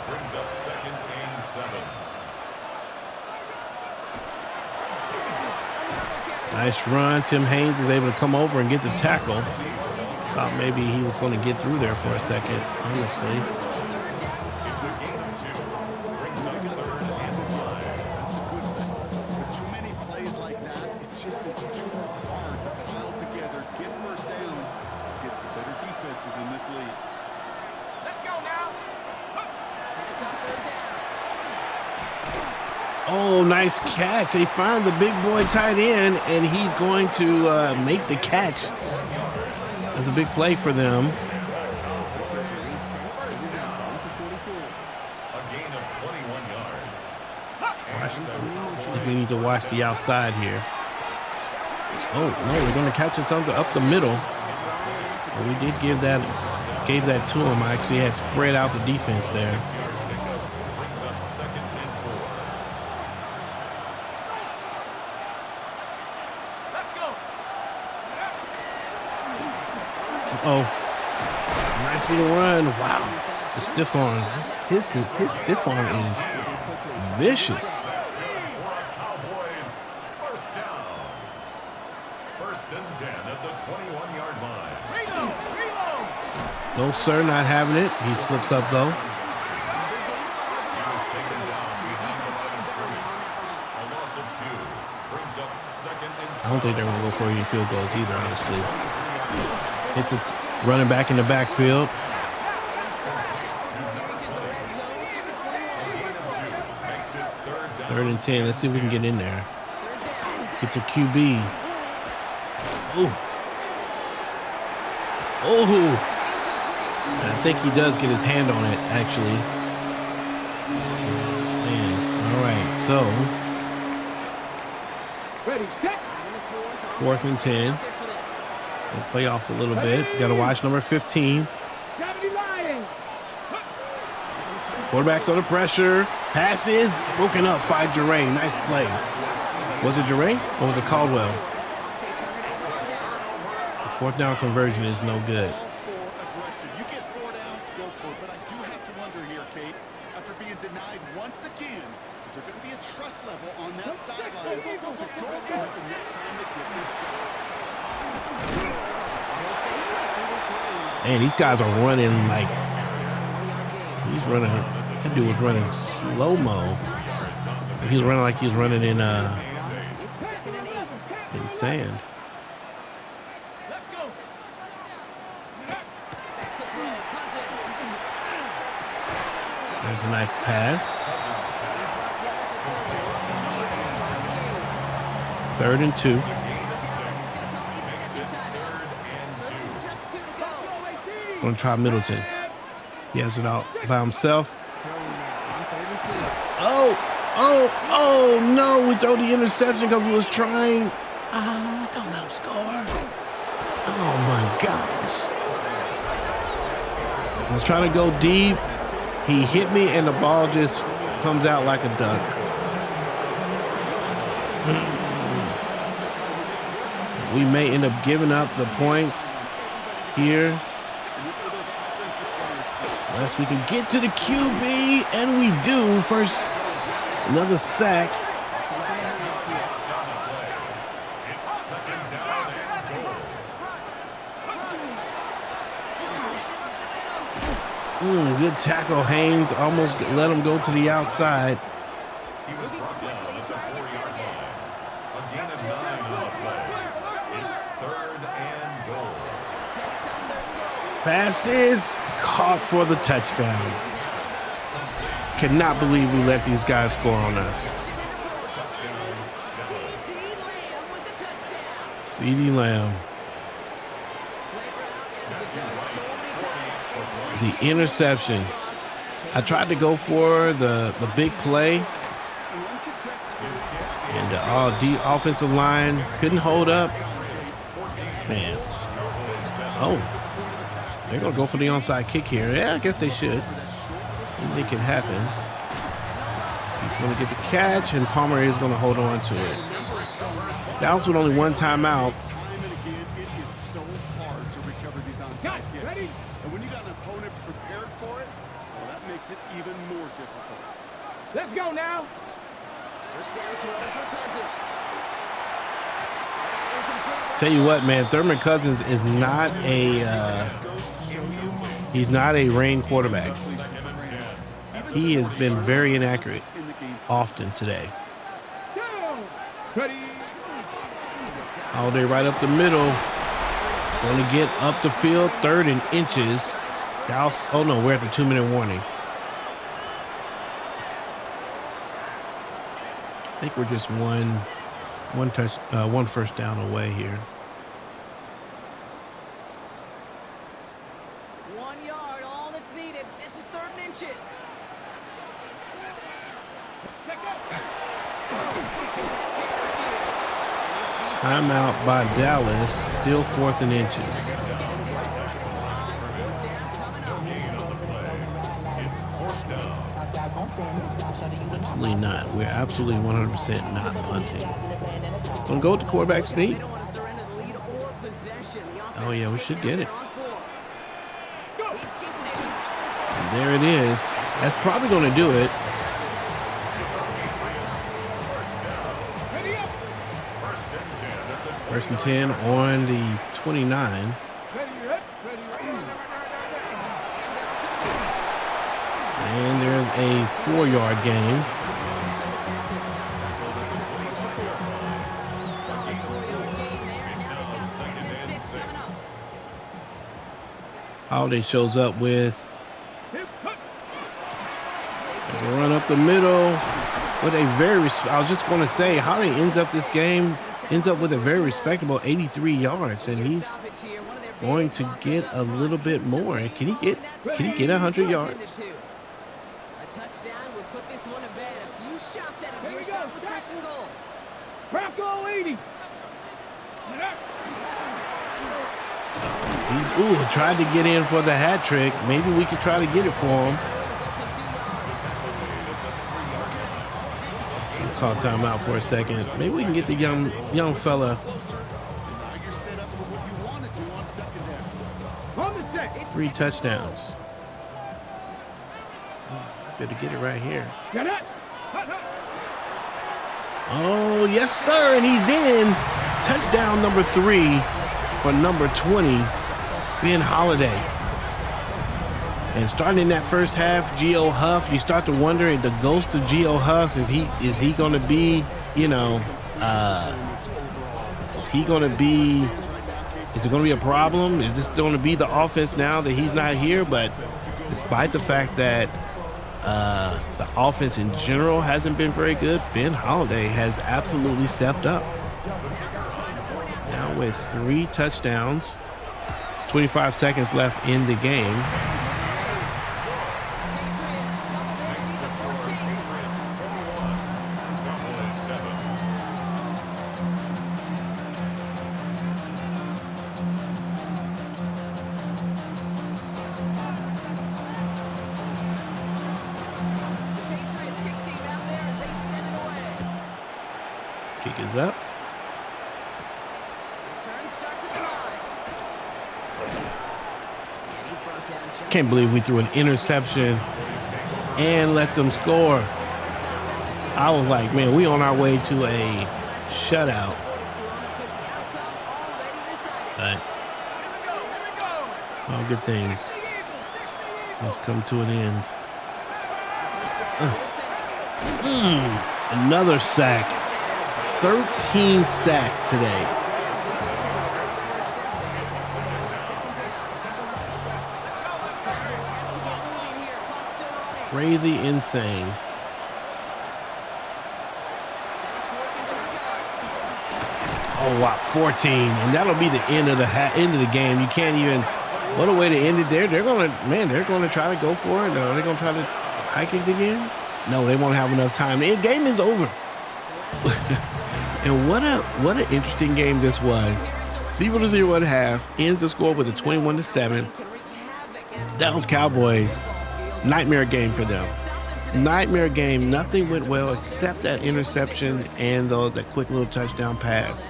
Brings up 2nd and 7. Nice run. Tim Haynes is able to come over and get the tackle. Thought maybe he was going to get through there for a second, honestly. It's a gain of 2. Brings up 3rd and 5. That's a good one. But too many plays like that, it just is too hard to pile together, get first downs, gets the better defenses in this league. Let's go now. Oh, nice catch. They find the big boy tight end, and he's going to make the catch. That's a big play for them. A gain of 21 yards. I think we need to watch the outside here. Oh, no, we're going to catch us up the middle. But we did gave that to him. I actually had spread out the defense there. Brings up 2nd and 4. Oh, nice little run. Wow. The stiff arm. His stiff arm is vicious. Cowboys, first down. 1st and 10 at the 21-yard line. Reload. Reload. No, sir, not having it. He slips up, though. He was taken down behind the line of scrimmage. A loss of 2. Brings up 2nd and 10. I don't think they're going to go for any field goals either, honestly. Hit the running back in the backfield. Makes it 3rd down. 3rd and 10. Let's see if we can get in there. Get to QB. Oh. Oh. I think he does get his hand on it, actually. Man. All right. So, Ready, set. 4th and 10. We'll play off a little bit. Got to watch number 15. 70 Lions. Quarterback's under pressure. Pass is broken up. 5 Jeray. Nice play. Was it Jeray or was it Caldwell? The 4th down conversion is no good. All for aggression. You get 4 downs, go for it. But I do have to wonder here, Kate, after being denied once again, is there going to be a trust level on that sidelines to go for it the next time they get this shot? Man, these guys are running like he's running. That dude was running slow-mo. He was running like he was running in sand. Let's go. There's a nice pass. 3rd and 2. Gonna try Middleton. He has it out by himself. Oh no, we throw the interception because we was trying. Don't let him score. Oh my gosh. I was trying to go deep. He hit me and the ball just comes out like a duck. We may end up giving up the points here. Unless we can get to the QB, and we do. First, another sack. Good tackle, Haynes. Almost let him go to the outside. He was brought down at the 4-yard line. A gain of 9 on the play. It's 3rd and goal. Pass is caught for the touchdown. Cannot believe we let these guys score on us. CeeDee Lamb. The interception. I tried to go for the big play, and the offensive line couldn't hold up. Man. Oh, they're going to go for the onside kick here. Yeah, I guess they should. Make it happen. He's going to get the catch, and Palmer is going to hold on to it. Dallas with only one timeout. Time and again, it is so hard to recover these onside kicks. Ready? And when you got an opponent prepared for it, well, that makes it even more difficult. Let's go now. First down throw for Cousins. That's incomplete. Tell you what, man, Thurman Cousins is not he's not a rain quarterback. He has been very inaccurate often today. Go. Ready. All day right up the middle. Going to get up the field, 3rd and inches. Dallas, oh no, we're at the 2-minute warning. I think we're just one first down away here. 1 yard, all that's needed. This is 3rd and inches. Timeout by Dallas, still 4th and inches. Absolutely not. We're absolutely 100% not punting. Gonna go with the quarterback sneak. They don't want to surrender the lead or possession. The offense Oh yeah, we should get it. on 4. He's keeping it. He's going for it. And there it is. That's probably gonna do it. Ready up. First and 10 on the 29. Ready up. Ready up. And there's a 4-yard gain. Solid 4-yard gain there. Now they've got 2nd and 6 coming up. Holiday shows up with Hip cut. a run up the middle with a very, I was just going to say, Holiday ends up with a very respectable 83 yards, and he's Stoppage here. One of their big going to blockers get up a front. little bit more. Can he get 100 yards? A touchdown would put this one to bed. A few shots at it Here here. we Start go. with 1st and goal. Crack all 80. He's tried to get in for the hat trick. Maybe we could try to get it for him. We'll call timeout for a second. Maybe we can get the young fella. Now you're set up for what you want to do on 2nd down. On the set. 3 touchdowns. Better get it right here. Get it. Hut, hut. Oh, yes, sir. And he's in. Touchdown number 3 for number 20, Ben Holiday. And starting in that first half, Geo Huff, you start to wonder the ghost of Geo Huff, is he going to be, is it going to be a problem? Is this going to be the offense now that he's not here? But despite the fact that the offense in general hasn't been very good, Ben Holiday has absolutely stepped up. Now with 3 touchdowns, 25 seconds left in the game. Kick is up. Can't believe we threw an interception and let them score. I was like, man, we on our way to a shutout. But all good things must come to an end. Another sack. 13 sacks today. Crazy insane. Oh wow, 14, and that'll be the end of the game. You can't even. What a way to end it there. They're gonna try to go for it. Are they gonna try to hike it again? No, they won't have enough time. The game is over. And what an interesting game this was. 0-0 at half, ends the score with a 21-7. Dallas Cowboys, nightmare game for them. Nightmare game. Nothing went well except that interception and that quick little touchdown pass.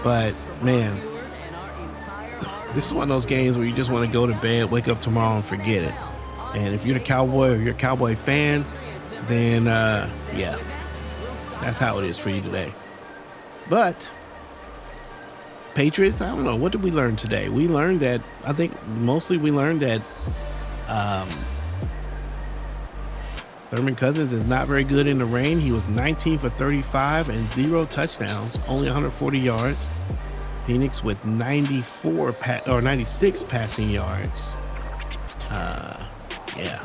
But man, this is one of those games where you just want to go to bed, wake up tomorrow, and forget it. And if you're the Cowboy or you're a Cowboy fan, then yeah, that's how it is for you today. But Patriots, I don't know. What did we learn today? We learned that, I think mostly we learned that Thurman Cousins is not very good in the rain. He was 19 for 35 and 0 touchdowns, only 140 yards. Phoenix with 96 passing yards. Yeah.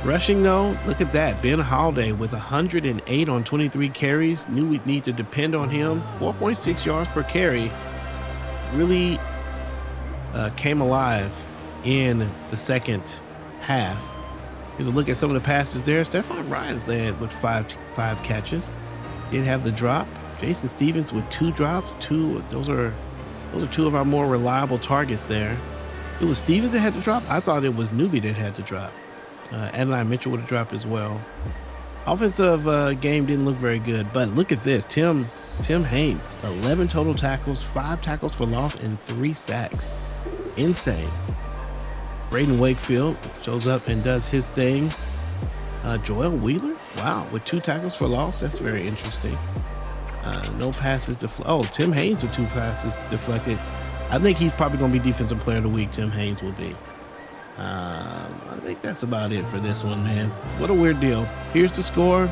Rushing though, look at that. Ben Holiday with 108 on 23 carries. Knew we'd need to depend on him. 4.6 yards per carry. Really came alive in the second half. Here's a look at some of the passes there. Stephon Ryan's led with five catches. Did have the drop. Jason Stevens with 2 drops. Those are 2 of our more reliable targets there. It was Stevens that had to drop. I thought it was Newby that had to drop. Adonai Mitchell would have dropped as well. Offensive game didn't look very good, but look at this. Tim Haynes, 11 total tackles, 5 tackles for loss, and 3 sacks. Insane. Braden Wakefield shows up and does his thing. Joel Wheeler, wow, with 2 tackles for loss. That's very interesting. No passes deflected. Tim Haynes with 2 passes deflected. I think he's probably going to be Defensive Player of the Week. Tim Haynes will be. I think that's about it for this one, man. What a weird deal. Here's the score,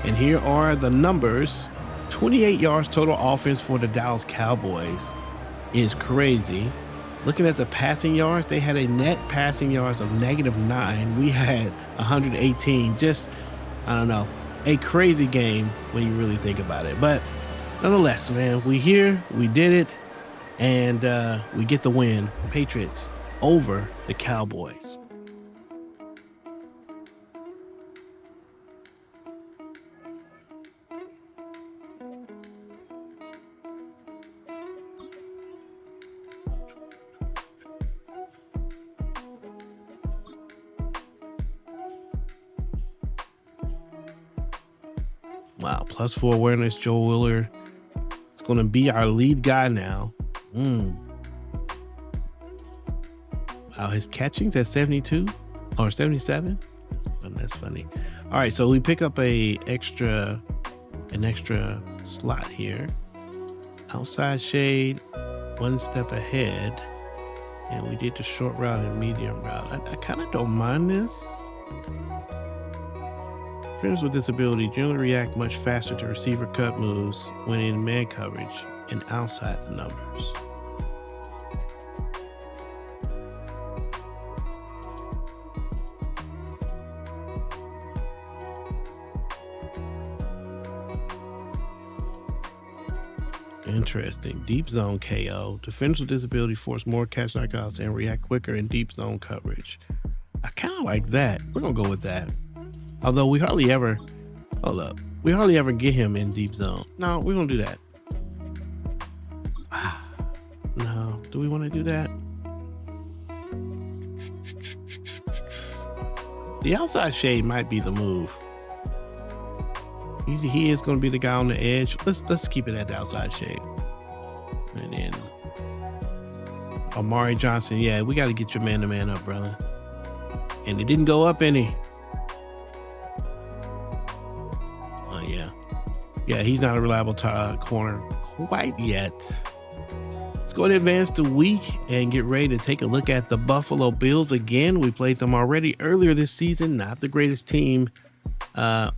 and here are the numbers. 28 yards total offense for the Dallas Cowboys is crazy. Looking at the passing yards, they had a net passing yards of -9. We had 118. Just, I don't know, a crazy game when you really think about it. But nonetheless, man, we here, we did it, and we get the win. Patriots over the Cowboys. Wow, +4 awareness, Joe Wheeler. It's going to be our lead guy now. Wow, his catching's at 72 or 77. That's funny. All right, so we pick up an extra slot here. Outside shade, 1 step ahead, and we did the short route and medium route. I kind of don't mind this. Defenders with disability generally react much faster to receiver cut moves when in man coverage and outside the numbers. Interesting. Deep zone KO. Defenders with disability force more catch knockouts and react quicker in deep zone coverage. I kind of like that. We're going to go with that. Although we hardly ever get him in deep zone. No, we're going to do that. No. Do we want to do that? The outside shade might be the move. He is going to be the guy on the edge. Let's keep it at the outside shade. And then Amari Johnson. Yeah, we got to get your man-to-man up, brother. And it didn't go up any. Yeah, he's not a reliable corner quite yet. Let's go ahead and advance the week and get ready to take a look at the Buffalo Bills again. We played them already earlier this season. Not the greatest team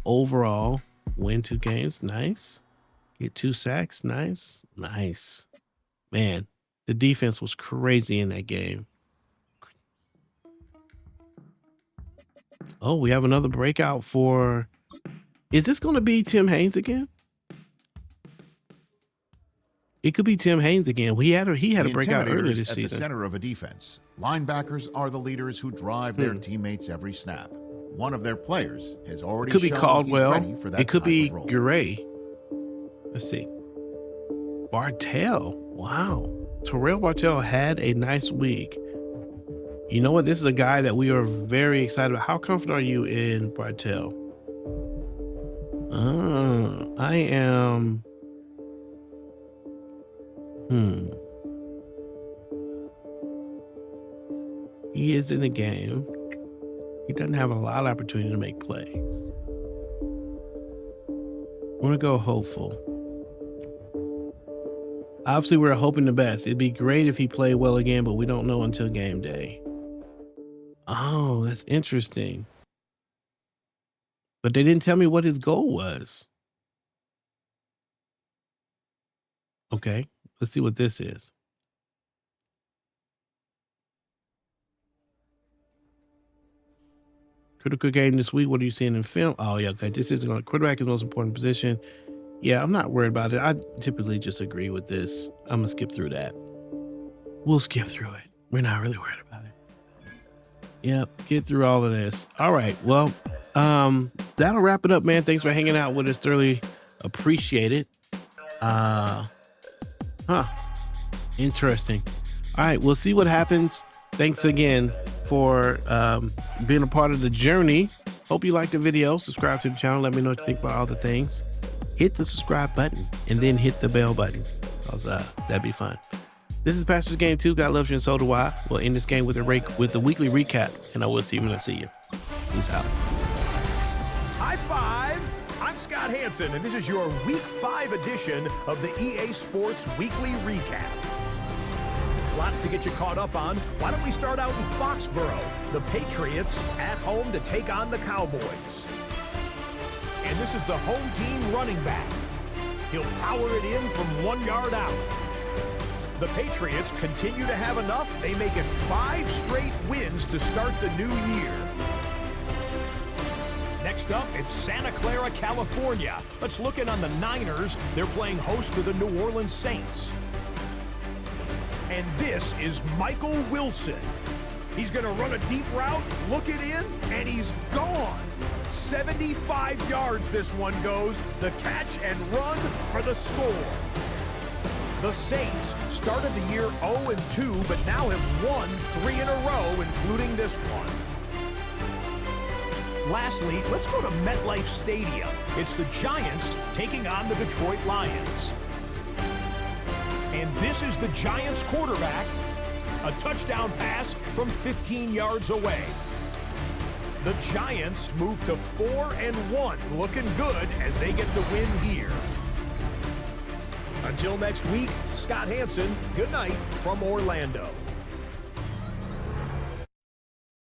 overall. Win 2 games. Nice. Get 2 sacks. Nice. Man, the defense was crazy in that game. Oh, we have another breakout for... Is this going to be Tim Haynes again? It could be Tim Haynes again. He had a breakout earlier this season. At the center of a defense, linebackers are the leaders who drive their teammates every snap. One of their players has already shown he's ready for that. It could be Gray. Let's see. Bartell. Wow. Terrell Bartell had a nice week. You know what? This is a guy that we are very excited about. How confident are you in Bartel? I am. He is in the game. He doesn't have a lot of opportunity to make plays. We're gonna go hopeful. Obviously, we're hoping the best. It'd be great if he played well again, but we don't know until game day. Oh, that's interesting. But they didn't tell me what his goal was. Okay, let's see what this is. Critical game this week. What are you seeing in film? Oh, yeah, okay. This isn't going to. Quarterback is the most important position. Yeah, I'm not worried about it. I typically just agree with this. I'm going to skip through that. We'll skip through it. We're not really worried about it. Yep, get through all of this. All right, well, that'll wrap it up, man. Thanks for hanging out with us. Thoroughly appreciate it. Interesting. All right, we'll see what happens. Thanks again for being a part of the journey. Hope you liked the video. Subscribe to the channel. Let me know what you think about all the things. Hit the subscribe button and then hit the bell button, because that'd be fun. This is Pastor's Game 2. God loves you and so do I. We'll end this game with a weekly recap, and I will see you when I see you. Peace out. High five! I'm Scott Hansen, and this is your Week 5 edition of the EA Sports Weekly Recap. Lots to get you caught up on. Why don't we start out in Foxborough? The Patriots at home to take on the Cowboys. And this is the home team running back. He'll power it in from 1 yard out. The Patriots continue to have enough. They make it 5 straight wins to start the new year. Next up, it's Santa Clara, California. Let's look in on the Niners. They're playing host to the New Orleans Saints. And this is Michael Wilson. He's going to run a deep route, look it in, and he's gone. 75 yards this one goes. The catch and run for the score. The Saints started the year 0-2, but now have won 3 in a row, including this one. Lastly, let's go to MetLife Stadium. It's the Giants taking on the Detroit Lions. And this is the Giants quarterback. A touchdown pass from 15 yards away. The Giants move to 4-1, looking good as they get the win here. Until next week, Scott Hansen, good night from Orlando.